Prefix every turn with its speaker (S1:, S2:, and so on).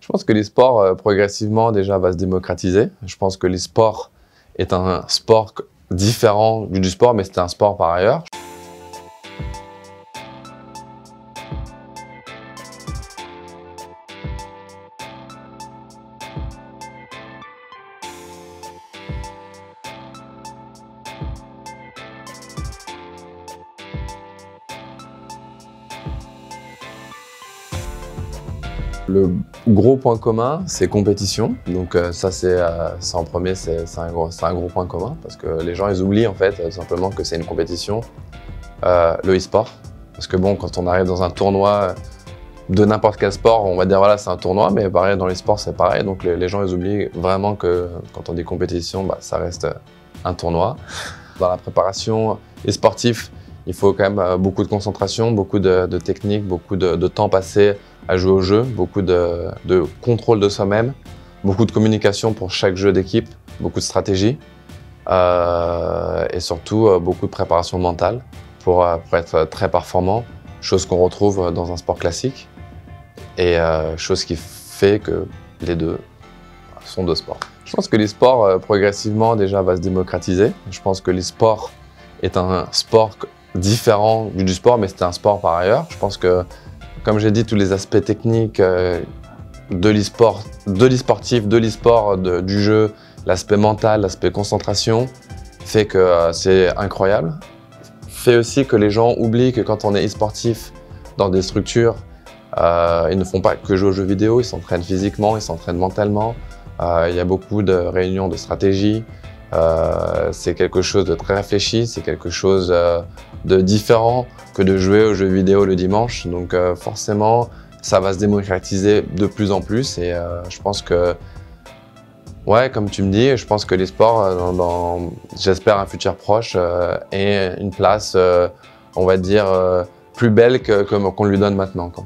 S1: Je pense que l'e-sport, progressivement, déjà, va se démocratiser. Je pense que l'e-sport est un sport différent du sport, mais c'est un sport par ailleurs. Le gros point commun, c'est compétition. Donc ça, c'est en premier, c'est un gros point commun parce que les gens, ils oublient en fait simplement que c'est une compétition, le e-sport. Parce que bon, quand on arrive dans un tournoi de n'importe quel sport, on va dire voilà, c'est un tournoi, mais pareil, dans les sports, c'est pareil. Donc les gens, ils oublient vraiment que quand on dit compétition, bah, ça reste un tournoi. Dans la préparation des sportifs, il faut quand même beaucoup de concentration, beaucoup de technique, beaucoup de temps passé à jouer au jeu, beaucoup de contrôle de soi-même, beaucoup de communication pour chaque jeu d'équipe, beaucoup de stratégie et surtout beaucoup de préparation mentale pour être très performant, chose qu'on retrouve dans un sport classique et chose qui fait que les deux sont deux sports. Je pense que l'e-sport progressivement déjà va se démocratiser. Je pense que l'e-sport est un sport différent du sport, mais c'est un sport par ailleurs. Je pense que, comme j'ai dit, tous les aspects techniques de l'e-sport, de l'e-sportif, de l'e-sport, du jeu, l'aspect mental, l'aspect concentration, fait que c'est incroyable. Fait aussi que les gens oublient que quand on est e-sportif dans des structures, ils ne font pas que jouer aux jeux vidéo, ils s'entraînent physiquement, ils s'entraînent mentalement. Il y a beaucoup de réunions de stratégie. C'est quelque chose de très réfléchi, c'est quelque chose de différent que de jouer aux jeux vidéo le dimanche. Donc forcément, ça va se démocratiser de plus en plus et je pense que, ouais, comme tu me dis, je pense que l'e-sport, j'espère un futur proche, ait une place, on va dire, plus belle qu'on lui donne maintenant, quoi.